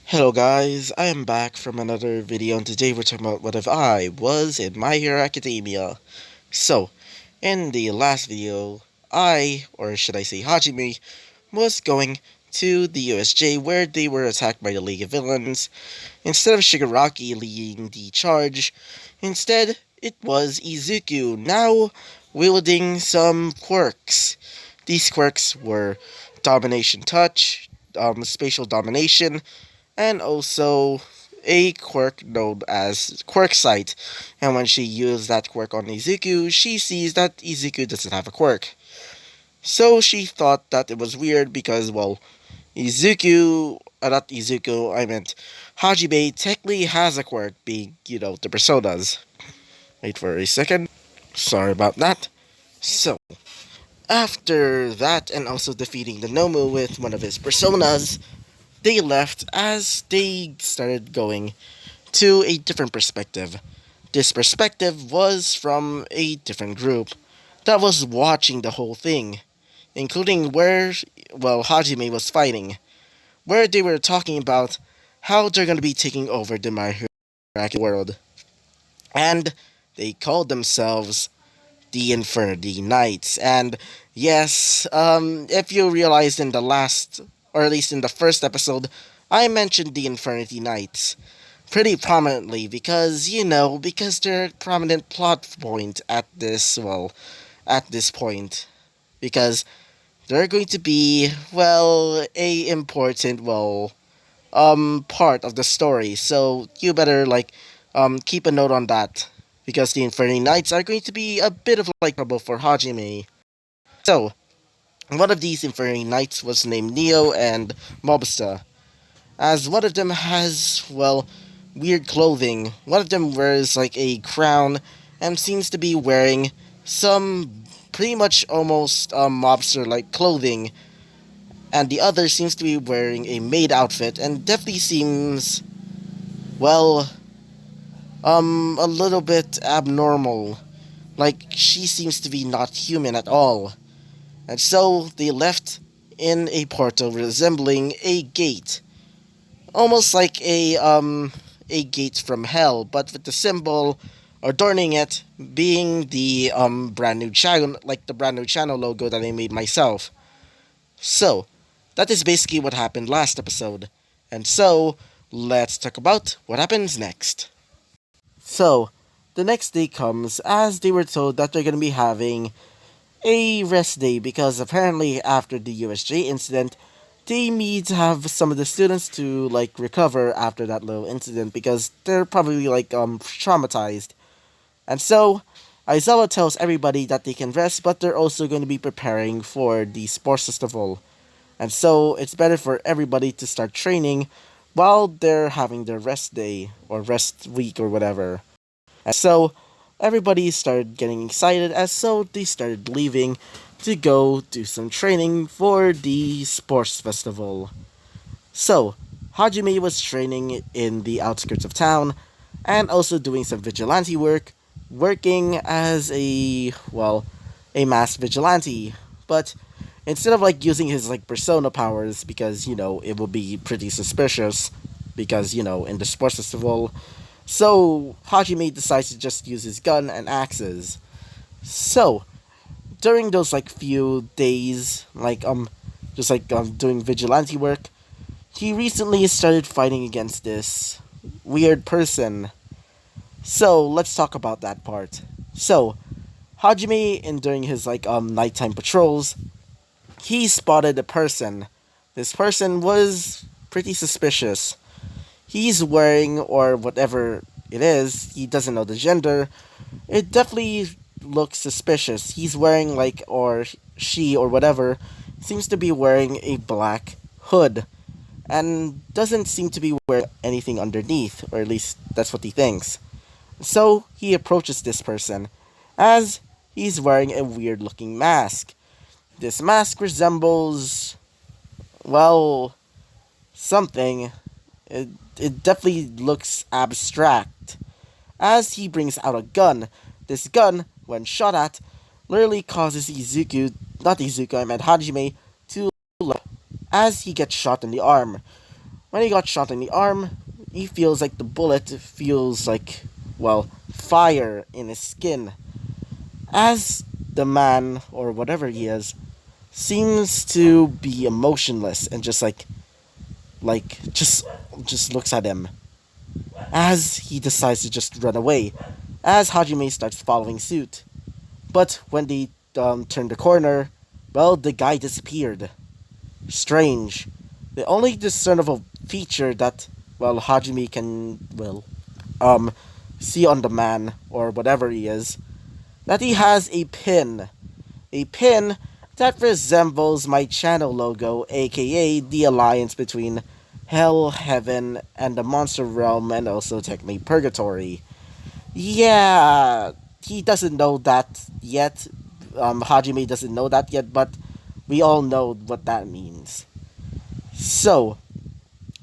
Hello guys, I am back from another video and today we're talking about what if I was in My Hero Academia. So, in the last video, or should I say Hajime, was going to the USJ where they were attacked by the League of Villains. Instead of Shigaraki leading the charge, instead it was Izuku, now wielding some quirks. These quirks were Domination Touch, Spatial Domination, and also a quirk known as Quirk Sight. And when she used that quirk on Izuku, she sees that Izuku doesn't have a quirk. So she thought that it was weird because, well, not Izuku, I meant Hajime technically has a quirk, being, the personas. Wait for a second. Sorry about that. So, after that, and also defeating the Nomu with one of his personas, they left as they started going to a different perspective. This perspective was from a different group that was watching the whole thing, including where, Hajime was fighting, where they were talking about how they're going to be taking over the My Hero Academia world. And they called themselves the Inferno the Knights. And yes, if you realized in the last, or at least in the first episode, I mentioned the Inferno the Knights pretty prominently because they're a prominent plot point at this point. Because they're going to be, a important, part of the story. So you better, keep a note on that. Because the Inferno Knights are going to be a bit of, trouble for Hajime. So, one of these Inferno Knights was named Neo and Mobster. As one of them has, weird clothing. One of them wears like a crown and seems to be wearing some pretty much almost mobster like clothing. And the other seems to be wearing a maid outfit and definitely seems, well, a little bit abnormal. Like she seems to be not human at all. And so they left in a portal resembling a gate. Almost like a gate from hell, but with the symbol adorning it being the brand new channel, like the brand new channel logo that I made myself. So that is basically what happened last episode. And so let's talk about what happens next. So the next day comes as they were told that they're gonna be having a rest day because apparently after the USJ incident, they need to have some of the students to recover after that little incident because they're probably traumatized. And so Aizawa tells everybody that they can rest, but they're also going to be preparing for the sports festival. And so it's better for everybody to start training while they're having their rest day or rest week or whatever. And so everybody started getting excited as so they started leaving to go do some training for the sports festival. So, Hajime was training in the outskirts of town and also doing some vigilante work, working as a mass vigilante. But instead of using his persona powers because, it would be pretty suspicious because, in the sports festival, so Hajime decides to just use his gun and axes. So, during those few days, doing vigilante work, he recently started fighting against this weird person. So let's talk about that part. So Hajime, in during his nighttime patrols, he spotted a person. This person was pretty suspicious. He's wearing, or whatever it is, he doesn't know the gender. It definitely looks suspicious. He's wearing or she or whatever seems to be wearing a black hood and doesn't seem to be wearing anything underneath, or at least that's what he thinks. So he approaches this person as he's wearing a weird looking mask. This mask resembles, well, something. It definitely looks abstract. As he brings out a gun, this gun, when shot at, literally causes not Izuku, I meant Hajime, to as he gets shot in the arm. When he got shot in the arm, he feels like the bullet feels like, well, fire in his skin. As the man, or whatever he is, seems to be emotionless and just like just looks at him as he decides to just run away, as Hajime starts following suit. But when they turn the corner, well, the guy disappeared. Strange. The only discernible feature that, well, Hajime can, well, um, see on the man, or whatever he is, that he has a pin. A pin that resembles my channel logo, aka the alliance between Hell, Heaven, and the Monster Realm, and also technically Purgatory. Yeah, he doesn't know that yet. Hajime doesn't know that yet, but we all know what that means. So,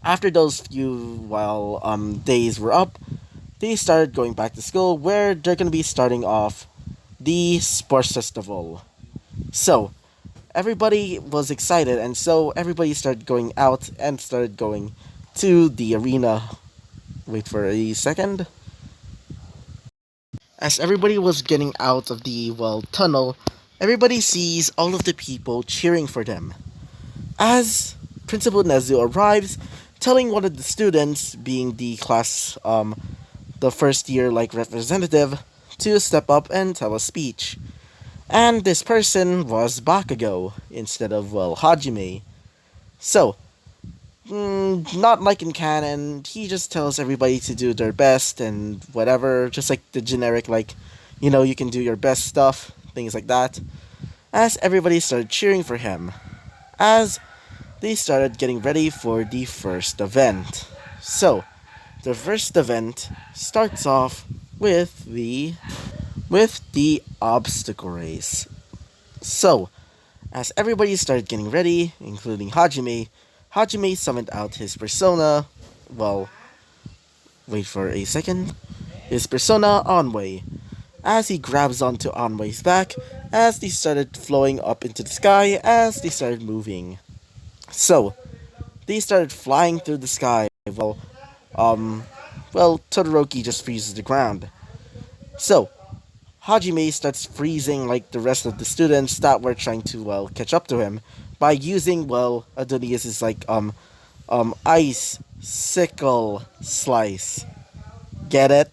after those few, well, days were up, they started going back to school where they're gonna be starting off the sports festival. So, everybody was excited, and so everybody started going out and started going to the arena. Wait for a second. As everybody was getting out of the, well, tunnel, everybody sees all of the people cheering for them. As Principal Nezu arrives, telling one of the students, being the class, the first year, like, representative, to step up and tell a speech. And this person was Bakugo, instead of, well, Hajime. So, not like in canon, he just tells everybody to do their best and whatever, just like the generic, like, you can do your best stuff, things like that. As everybody started cheering for him, as they started getting ready for the first event. So, the first event starts off with the obstacle race. So, as everybody started getting ready, including Hajime, Hajime summoned out his persona. Well, wait for a second. His persona, Onway. As he grabs onto Onway's back, as they started flowing up into the sky, as they started moving. So, they started flying through the sky. Um, Todoroki just freezes the ground. So, Hajime starts freezing like the rest of the students that were trying to, well, catch up to him by using, well, Adonius's, like, ice sickle slice. Get it?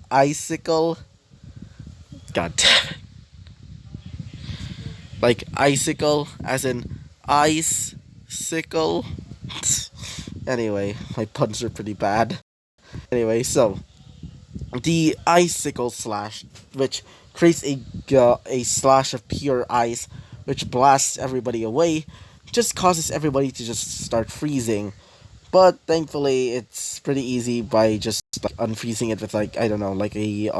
Icicle? God damn it. Like icicle, as in ice sickle. Anyway, my puns are pretty bad. Anyway, so the icicle slash, which creates a slash of pure ice, which blasts everybody away, just causes everybody to just start freezing. But thankfully, it's pretty easy by just like unfreezing it with, like, I don't know, like a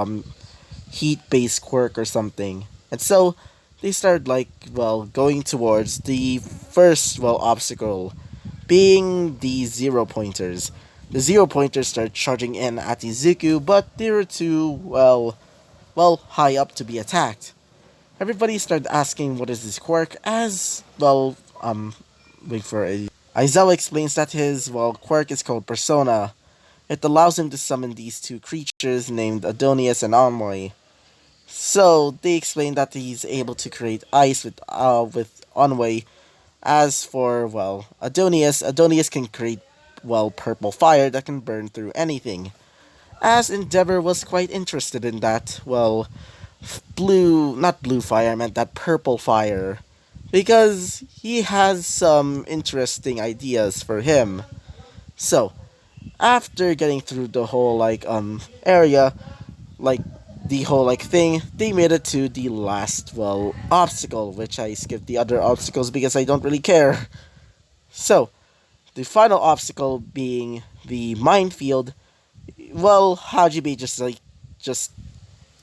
heat-based quirk or something. And so they started, like, well, going towards the first, well, obstacle, being the zero pointers. The zero pointers started charging in at Izuku, but they were too, well, high up to be attacked. Everybody started asking what is this quirk, as, well, wait for it. Aizawa explains that his, well, quirk is called Persona. It allows him to summon these two creatures named Adonius and Amoy. So they explain that he's able to create ice with Onway. As for, well, Adonius can create, well, purple fire that can burn through anything. As Endeavor was quite interested in that, well, not blue fire, I meant that purple fire. Because he has some interesting ideas for him. So, after getting through the whole, like, area, like, the whole, like, thing, they made it to the last, well, obstacle, which I skipped the other obstacles because I don't really care. So, the final obstacle being the Minefield, well, Hajime just,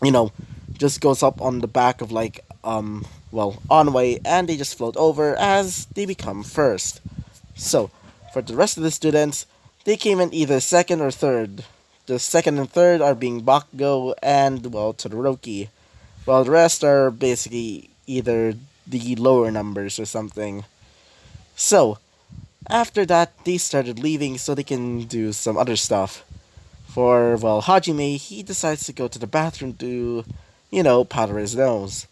you know, just goes up on the back of, like, Onway, and they just float over as they become first. So, for the rest of the students, they came in either second or third. The second and third are being Bakugo and, well, Todoroki, while the rest are basically either the lower numbers or something. So, After that, they started leaving so they can do some other stuff. For, well, Hajime, he decides to go to the bathroom to, powder his nose.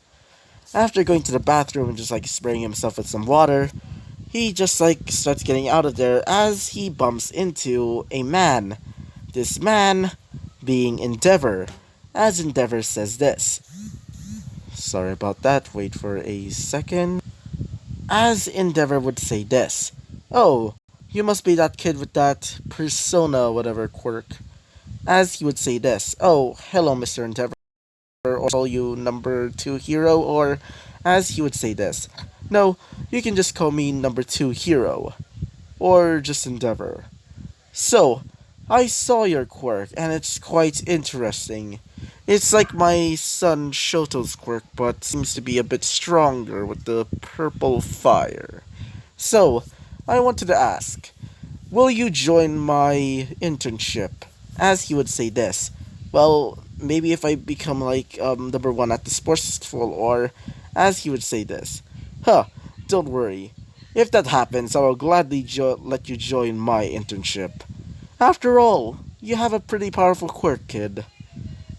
After going to the bathroom and just like spraying himself with some water, he just like starts getting out of there as he bumps into a man. This man being Endeavor, as Endeavor says this. Sorry about that, wait for a second. As Endeavor would say this. Oh, you must be that kid with that persona whatever quirk. As he would say this. Oh, hello Mr. Endeavor, or call you number 2 hero, or as he would say this. No, you can just call me number 2 hero, or just Endeavor. So, I saw your quirk, and it's quite interesting. It's like my son Shoto's quirk, but seems to be a bit stronger with the purple fire. So, I wanted to ask, will you join my internship? As he would say this. Well, maybe if I become like number 1 at the sports festival, or as he would say this. Huh, don't worry. If that happens, I will gladly let you join my internship. After all, you have a pretty powerful quirk, kid.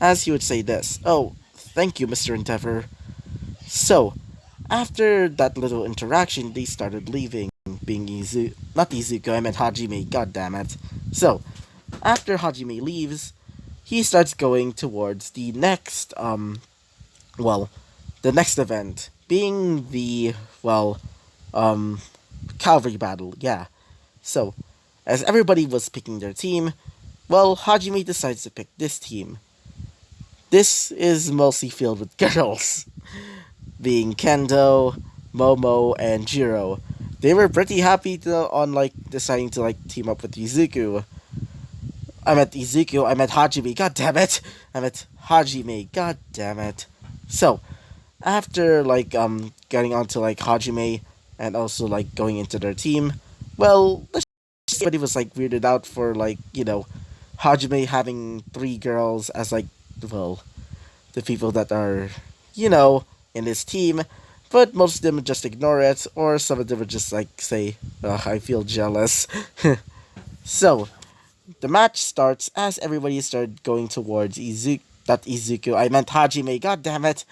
As he would say this. Oh, thank you, Mr. Endeavor. So, after that little interaction, they started leaving, being not Izuku, I meant Hajime, god damn it. So, after Hajime leaves, he starts going towards the next, the next event, being the, um, Calvary Battle, yeah. So, as everybody was picking their team, well, Hajime decides to pick this team. This is mostly filled with girls, being Kendo, Momo, and Jiro. They were pretty happy on deciding to team up with Izuku. I meant Hajime, god damn it! I meant Hajime, god damn it. So, after getting onto Hajime and also going into their team, well, everybody was weirded out for Hajime having 3 girls as well, the people that are, in his team, but most of them would just ignore it, or some of them would just say, I feel jealous. So, the match starts as everybody started going towards Izuku. Not Izuku, I meant Hajime, god damn it!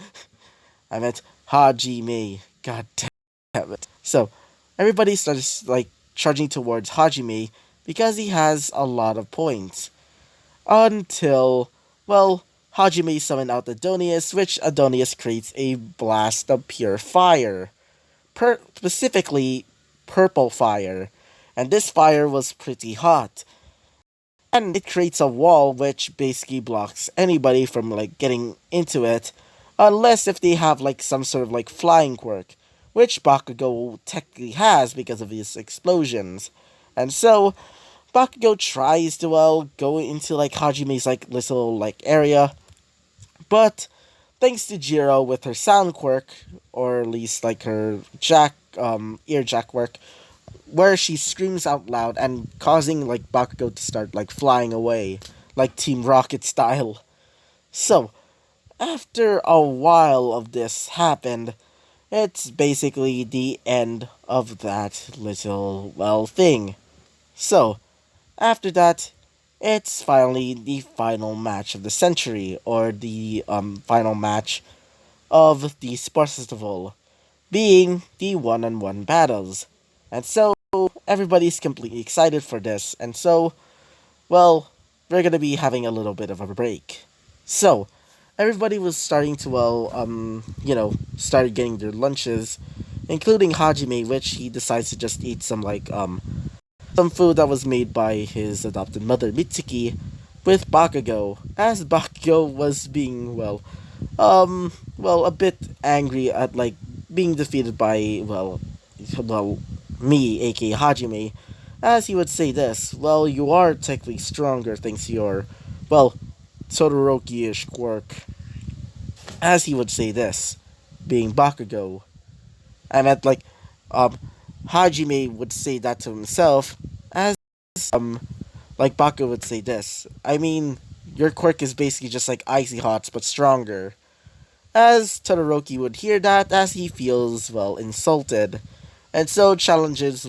I meant Hajime, god damn it. So, everybody starts charging towards Hajime because he has a lot of points. Until, well, Hajime summoned out Adonius, which Adonius creates a blast of pure fire. Specifically, purple fire. And this fire was pretty hot. And it creates a wall which basically blocks anybody from getting into it, unless if they have some sort of flying quirk, which Bakugo technically has because of his explosions. And so Bakugo tries to go into Hajime's little area, but thanks to Jiro with her sound quirk, or at least her ear jack quirk, where she screams out loud and causing Bakugo to start flying away, like Team Rocket style. So, after a while of this happened, it's basically the end of that little, thing. So, after that, it's finally the final match of the century, or the final match of the sports festival, being the one-on-one battles. And so, everybody's completely excited for this, and so, well, we're gonna be having a little bit of a break. So, everybody was starting to, started getting their lunches, including Hajime, which he decides to just eat some food that was made by his adopted mother, Mitsuki, with Bakugo, as Bakugo was being, a bit angry at, being defeated by, me, aka Hajime, as he would say this. Well, you are technically stronger thanks to your, Todoroki-ish quirk. As he would say this, being Bakugo. I meant, Hajime would say that to himself, as, Bakugo would say this. I mean, your quirk is basically just like Icy Hots, but stronger. As Todoroki would hear that, as he feels, insulted, and so challenges,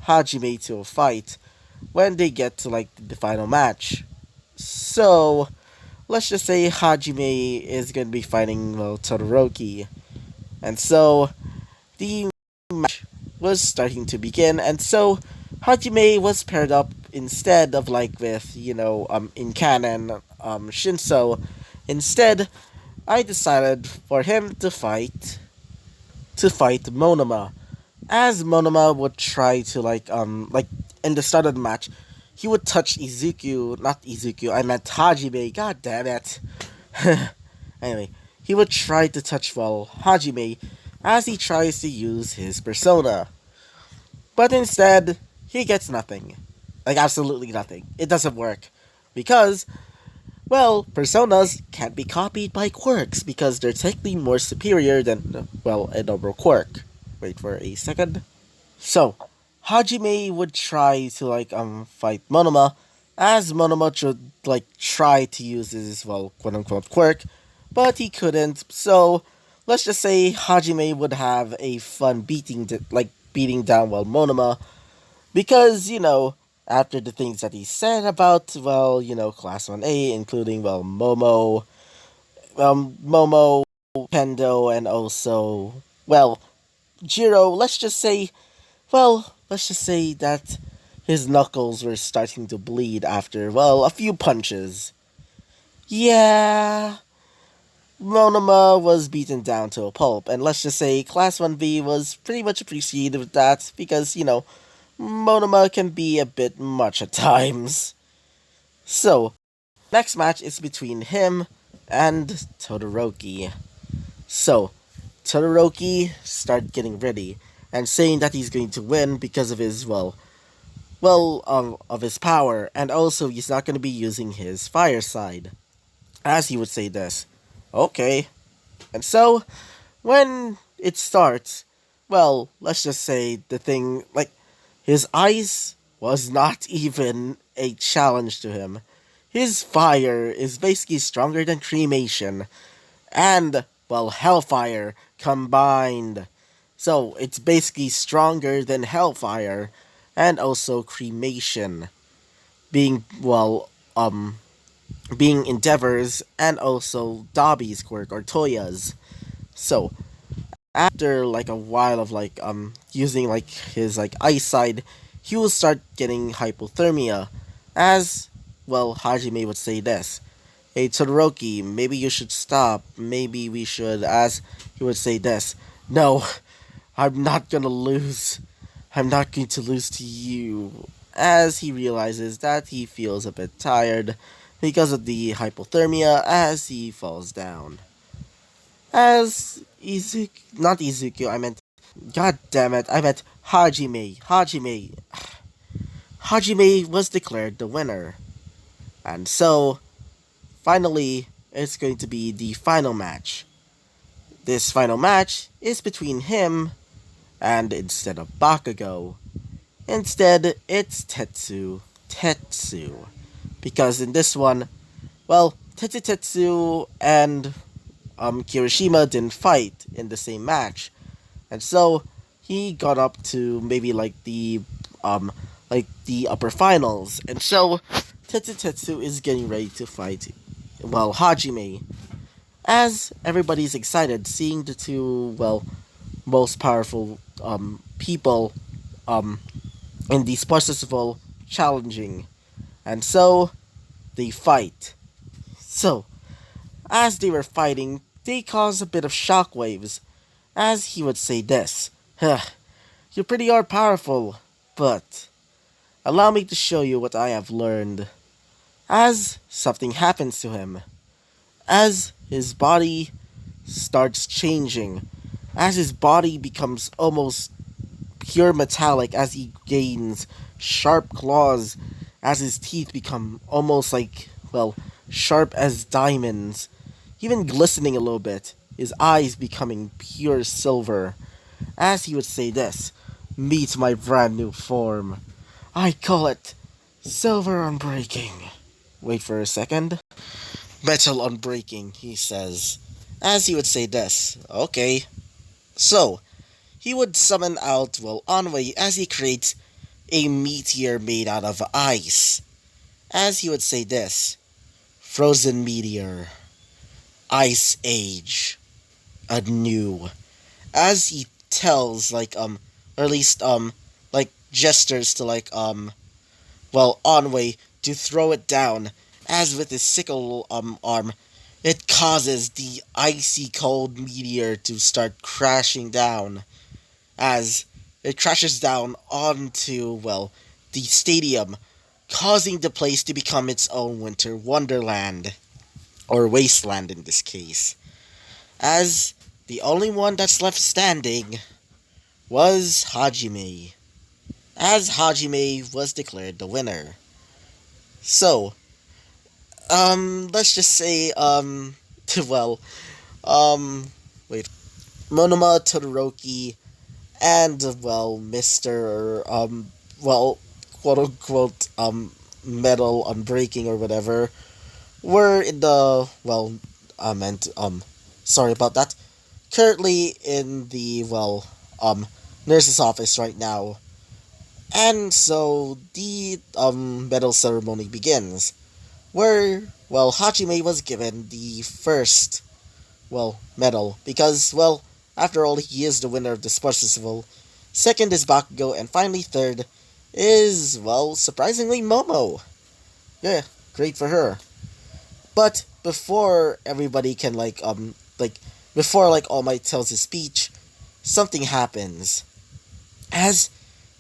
Hajime to a fight when they get to like the final match. So let's just say Hajime is going to be fighting well Todoroki, and so the match was starting to begin, and so Hajime was paired up instead of like with in canon Shinso. Instead, I decided for him to fight Monoma, as Monoma would try to like in the start of the match, he would touch Izuku, not Izuku, I meant Hajime. God damn it. Anyway, he would try to touch Hajime as he tries to use his persona. But instead, he gets nothing. Like, absolutely nothing. It doesn't work. Because, well, personas can't be copied by quirks because they're technically more superior than, well, a normal quirk. Wait for a second. So, Hajime would try to, fight Monoma, as Monoma should, try to use his, well, quote unquote quirk, but he couldn't, so let's just say Hajime would have a fun beating down, well, Monoma, because, after the things that he said about, well, Class 1A, including, well, Momo, Pendo, and also, well, Jiro, let's just say that his knuckles were starting to bleed after, well, a few punches. Yeah, Monoma was beaten down to a pulp, and let's just say Class 1B was pretty much appreciative of that because, Monoma can be a bit much at times. So, next match is between him and Todoroki. So, Todoroki started getting ready and saying that he's going to win because of his, of his power, and also he's not going to be using his fire side. As he would say this. Okay. And so, when it starts, well, let's just say the thing, his ice was not even a challenge to him. His fire is basically stronger than cremation, and, well, hellfire combined. So, it's basically stronger than hellfire, and also cremation. Being, being Endeavor's, and also Dobby's quirk, or Toya's. So, after a while of using his ice side, he will start getting hypothermia, as well Hajime would say this. Hey Todoroki, maybe you should stop. Maybe we should, as he would say this. No, I'm not gonna lose. I'm not going to lose to you. As he realizes that he feels a bit tired because of the hypothermia as he falls down. As not Izuku, I meant, god damn it, I meant Hajime was declared the winner. And so, finally, it's going to be the final match. This final match is between him and, instead of Bakugo, instead it's Tetsu. Because in this one, well, Tetsu and Kirishima didn't fight in the same match, and so he got up to maybe the upper finals, and so Tetsu is getting ready to fight, well, Hajime, as everybody's excited seeing the two, well, most powerful people in the sports festival challenging, and so they fight. So, as they were fighting, they caused a bit of shockwaves, as he would say this. You pretty are powerful, but allow me to show you what I have learned. As something happens to him, as his body starts changing, as his body becomes almost pure metallic, as he gains sharp claws, as his teeth become almost well, sharp as diamonds, even glistening a little bit, his eyes becoming pure silver. As he would say this, meet my brand new form. I call it Silver Unbreaking. Wait for a second. Metal Unbreaking, he says. As he would say this, okay. So, he would summon out, well, Anwei as he creates a meteor made out of ice. As he would say this, frozen meteor, ice age, anew. As he tells, or at least, gestures to, Onway to throw it down, as with his sickle, arm, it causes the icy cold meteor to start crashing down, as it crashes down onto, the stadium, causing the place to become its own winter wonderland, or wasteland in this case, as the only one that's left standing was Hajime, as Hajime was declared the winner. So, let's just say, well, um, wait, Monoma Todoroki and, Mr., quote unquote, medal unbreaking or whatever, were in the, sorry about that, currently in the, nurse's office right now. And so the medal ceremony begins, where, Hajime was given the first, medal, because, after all, he is the winner of the sports festival. Second is Bakugo, and finally third is, surprisingly, Momo. Yeah, great for her. But before everybody can, before, All Might tells his speech, something happens. As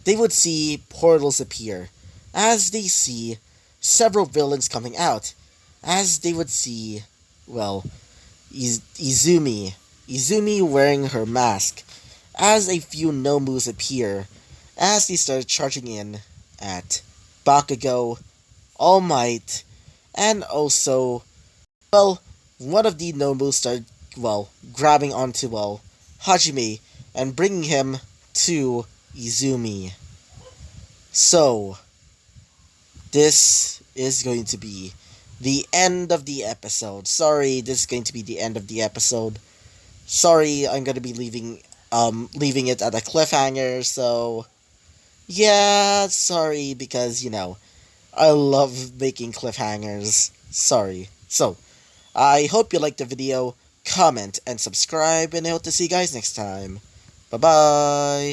they would see portals appear, as they see several villains coming out, as they would see, Izumi wearing her mask, as a few Nomus appear, as they start charging in at Bakugo, All Might, and also, one of the Nomus started, grabbing onto, Hajime, and bringing him to Izumi. So, this is going to be the end of the episode. Sorry, this is going to be the end of the episode. Sorry, I'm gonna be leaving it at a cliffhanger, so yeah, sorry, because, I love making cliffhangers. Sorry. So, I hope you liked the video, comment, and subscribe, and I hope to see you guys next time. Bye-bye!